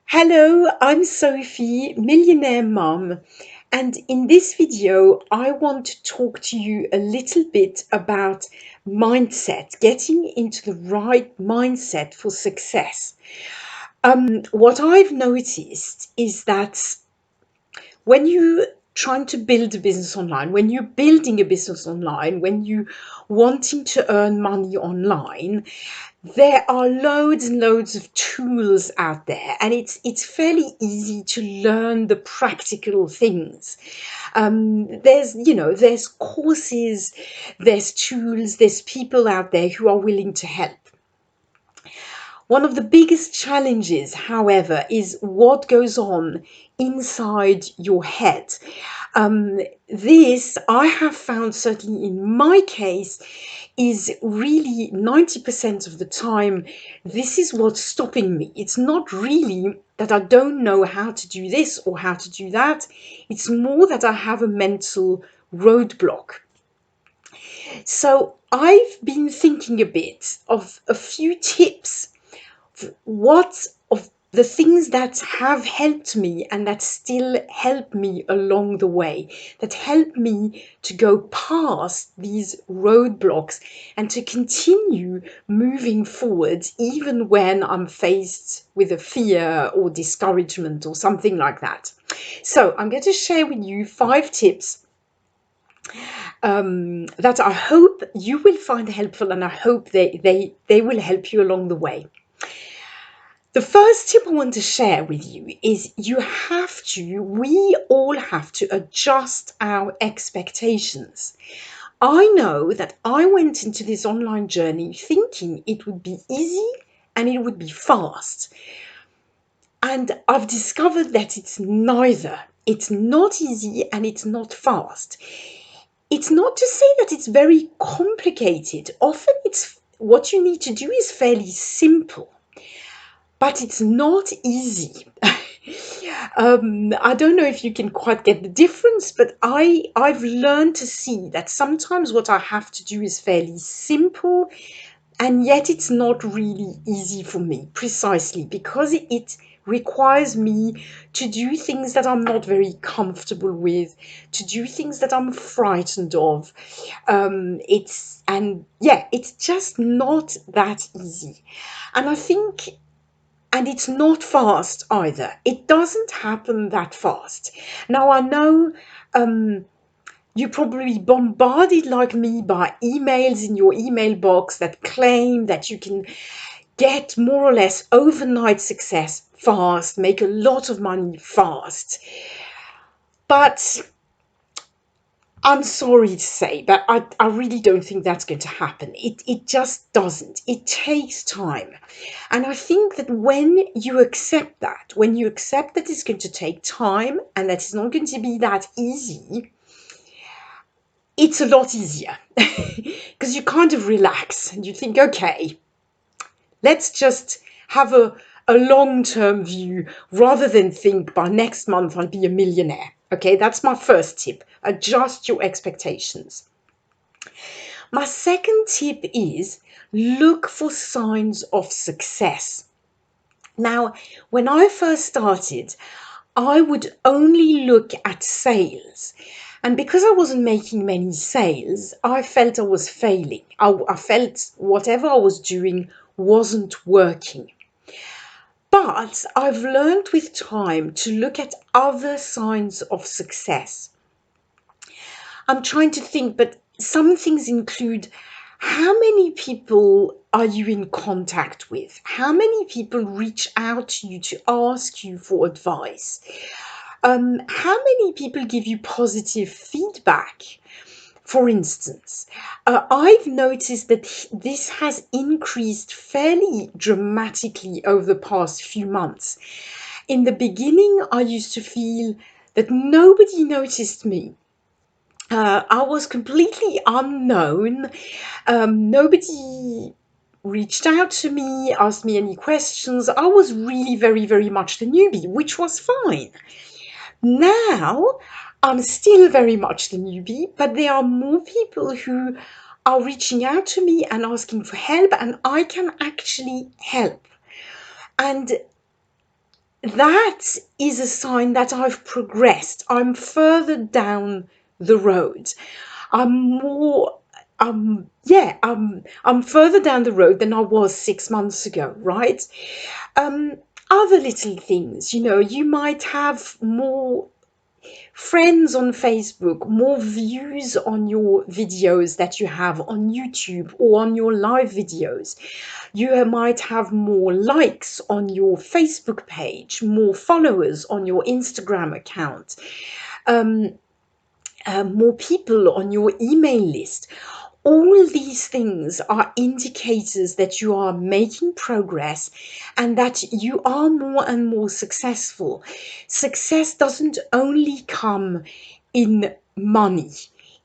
Hello, I'm Sophie, Millionaire Mum, and in this video, I want to talk to you a little bit about mindset, getting into the right mindset for success. What I've noticed is that when you trying to build a business online, when you're building a business online, when you wanting to earn money online, there are loads and loads of tools out there, and it's fairly easy to learn the practical things. There's courses, there's tools, there's people out there who are willing to help. One of the biggest challenges, however, is what goes on inside your head. This I have found, certainly in my case, is really 90% of the time, this is what's stopping me. It's not really that I don't know how to do this or how to do that. It's more that I have a mental roadblock. So I've been thinking a bit of a few tips, what of the things that have helped me and that still help me along the way, that help me to go past these roadblocks and to continue moving forward even when I'm faced with a fear or discouragement or something like that. So I'm going to share with you 5 tips that I hope you will find helpful, and I hope they will help you along the way. The first tip I want to share with you is we all have to adjust our expectations. I know that I went into this online journey thinking it would be easy and it would be fast. And I've discovered that it's neither. It's not easy and it's not fast. It's not to say that it's very complicated. Often it's what you need to do is fairly simple, but it's not easy. I don't know if you can quite get the difference, but I've learned to see that sometimes what I have to do is fairly simple, and yet it's not really easy for me, precisely because it requires me to do things that I'm not very comfortable with, to do things that I'm frightened of. It's just not that easy. And I think and it's not fast either. It doesn't happen that fast. Now, I know you're probably bombarded like me by emails in your email box that claim that you can get more or less overnight success fast, make a lot of money fast. But I'm sorry to say, but I really don't think that's going to happen. It just doesn't. It takes time. And I think that when you accept that, when you accept that it's going to take time and that it's not going to be that easy, it's a lot easier because you kind of relax and you think, okay, let's just have a long-term view rather than think by next month I'll be a millionaire. Okay, that's my first tip. Adjust your expectations. My second tip is look for signs of success. Now, when I first started, I would only look at sales. And because I wasn't making many sales, I felt I was failing. I felt whatever I was doing wasn't working. But I've learned with time to look at other signs of success. I'm trying to think, but some things include how many people are you in contact with? How many people reach out to you to ask you for advice? How many people give you positive feedback? For instance, I've noticed that this has increased fairly dramatically over the past few months. In the beginning, I used to feel that nobody noticed me. I was completely unknown. Nobody reached out to me, asked me any questions. I was really very, very much the newbie, which was fine. Now, I'm still very much the newbie, but there are more people who are reaching out to me and asking for help, and I can actually help. And that is a sign that I've progressed. I'm further down the road. I'm more yeah, I'm further down the road than I was 6 months ago, right? Um Other little things, you might have more friends on Facebook, more views on your videos that you have on YouTube or on your live videos. You might have more likes on your Facebook page, more followers on your Instagram account, um, more people on your email list. All these things are indicators that you are making progress and that you are more and more successful. Success doesn't only come in money.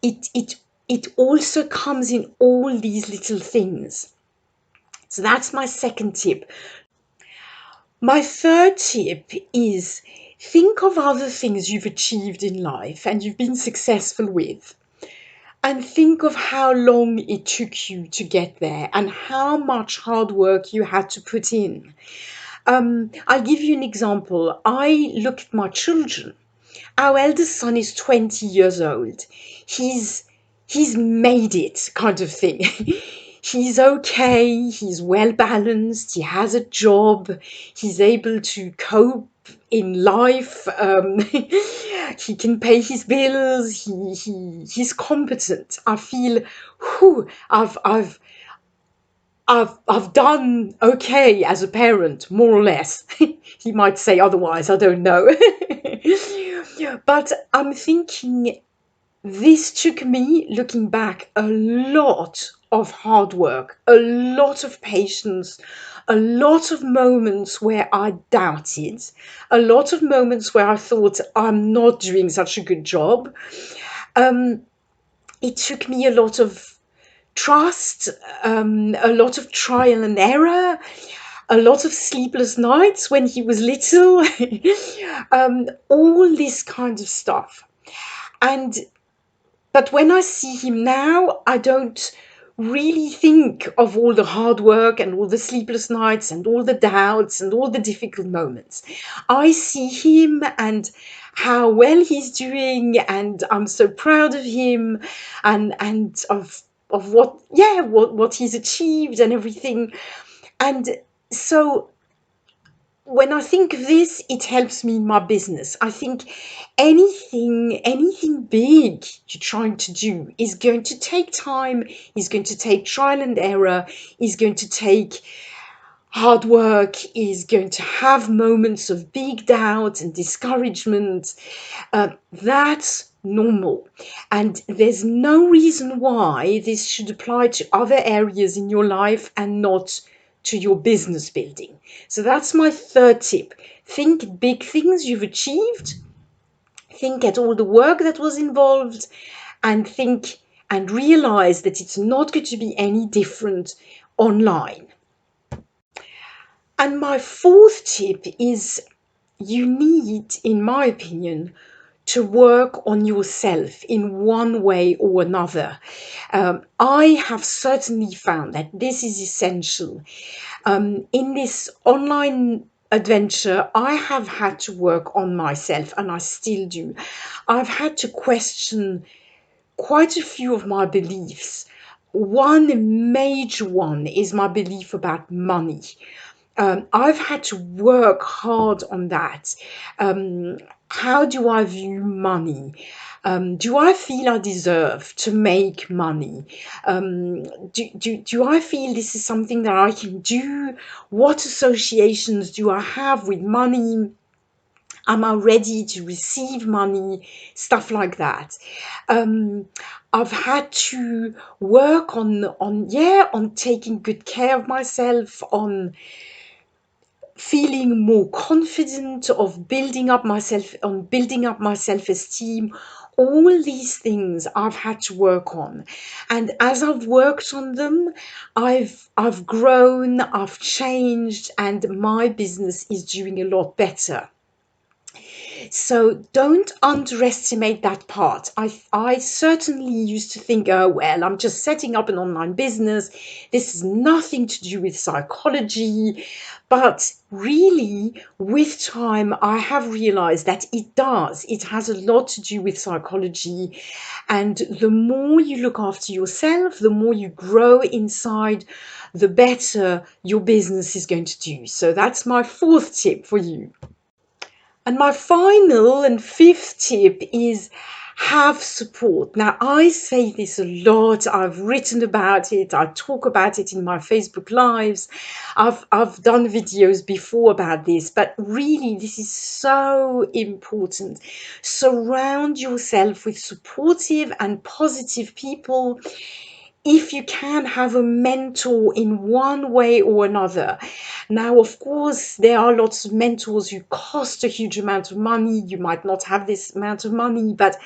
It also comes in all these little things. So that's my second tip. My third tip is think of other things you've achieved in life and you've been successful with, and think of how long it took you to get there and how much hard work you had to put in. I'll give you an example. I look at my children. Our eldest son is 20 years old. He's he's made it, kind of thing. He's okay, he's well balanced, he has a job, he's able to cope in life, he can pay his bills, he's competent. I feel, whew, I've done okay as a parent, more or less. He might say otherwise, I don't know. But I'm thinking this took me, looking back, a lot of hard work, a lot of patience, a lot of moments where I doubted, a lot of moments where I thought I'm not doing such a good job. Um, it took me a lot of trust, a lot of trial and error, a lot of sleepless nights when he was little, all this kind of stuff. And but when I see him now, I don't really think of all the hard work and all the sleepless nights and all the doubts and all the difficult moments. I see him and how well he's doing, and I'm so proud of him, and of what he's achieved and everything. And so when I think of this, it helps me in my business. I think anything big you're trying to do is going to take time, is going to take trial and error, is going to take hard work, is going to have moments of big doubt and discouragement. That's normal. And there's no reason why this should apply to other areas in your life and not to your business building. So that's my third tip. Think big things you've achieved, think at all the work that was involved, and think and realize that it's not going to be any different online. And my fourth tip is you need, in my opinion, to work on yourself in one way or another. I have certainly found that this is essential. In this online adventure, I have had to work on myself, and I still do. I've had to question quite a few of my beliefs. One major one is my belief about money. I've had to work hard on that. How do I view money? Do I feel I deserve to make money? Do I feel this is something that I can do? What associations do I have with money? Am I ready to receive money? Stuff like that. Um, I've had to work on taking good care of myself, on feeling more confident, of building up my self-esteem. All these things I've had to work on, and as I've worked on them, I've grown, I've changed, and my business is doing a lot better. So don't underestimate that part. I certainly used to think, oh, well, I'm just setting up an online business. This has nothing to do with psychology. But really, with time, I have realized that it does. It has a lot to do with psychology. And the more you look after yourself, the more you grow inside, the better your business is going to do. So that's my fourth tip for you. And my final and fifth tip is have support. Now, I say this a lot. I've written about it. I talk about it in my Facebook lives. I've done videos before about this, but really, this is so important. Surround yourself with supportive and positive people. If you can have a mentor in one way or another. Now, of course, there are lots of mentors who cost a huge amount of money. You might not have this amount of money, but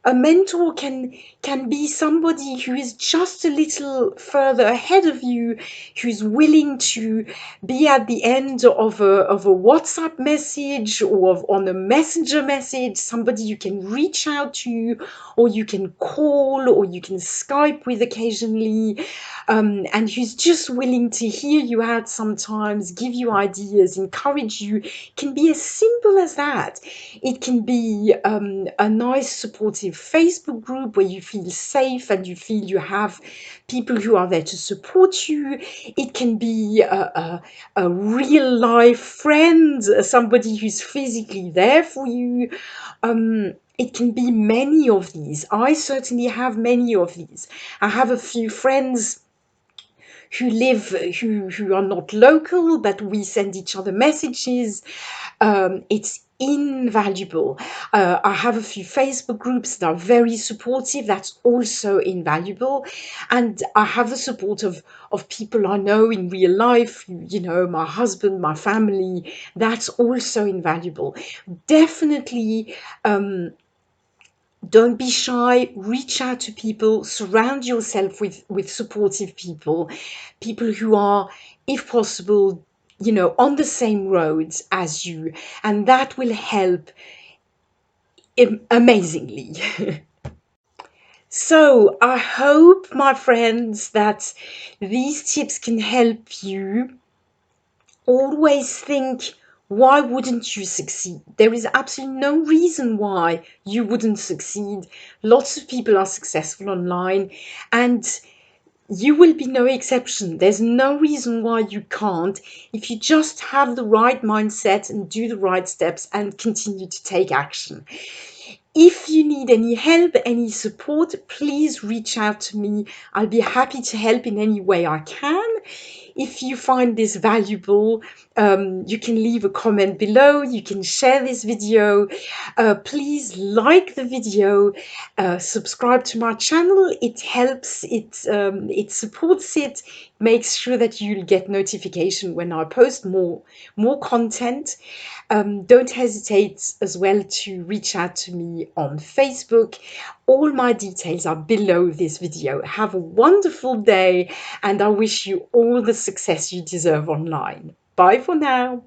a mentor can be somebody who is just a little further ahead of you, who's willing to be at the end of a WhatsApp message or on a messenger message, somebody you can reach out to, or you can call, or you can Skype with occasionally, and who's just willing to hear you out sometimes, give you ideas, encourage you. It can be as simple as that. It can be a nice supportive Facebook group where you feel safe and you feel you have people who are there to support you. It can be a real life friend, somebody who's physically there for you. It can be many of these. I certainly have many of these. I have a few friends who are not local, but we send each other messages. It's invaluable. I have a few Facebook groups that are very supportive. That's also invaluable. And I have the support of people I know in real life, you know, my husband, my family. That's also invaluable. Definitely, don't be shy, reach out to people, surround yourself with supportive people, people who are, if possible, you know, on the same roads as you, and that will help amazingly. So I hope, my friends, that these tips can help you. Always think, why wouldn't you succeed? There is absolutely no reason why you wouldn't succeed. Lots of people are successful online, and you will be no exception. There's no reason why you can't, if you just have the right mindset and do the right steps and continue to take action. If you need any help, any support, please reach out to me. I'll be happy to help in any way I can. If you find this valuable, you can leave a comment below. You can share this video. Please like the video. Subscribe to my channel. It helps. It supports it. Makes sure that you'll get notification when I post more content. Don't hesitate as well to reach out to me on Facebook. All my details are below this video. Have a wonderful day, and I wish you all the success you deserve online. Bye for now.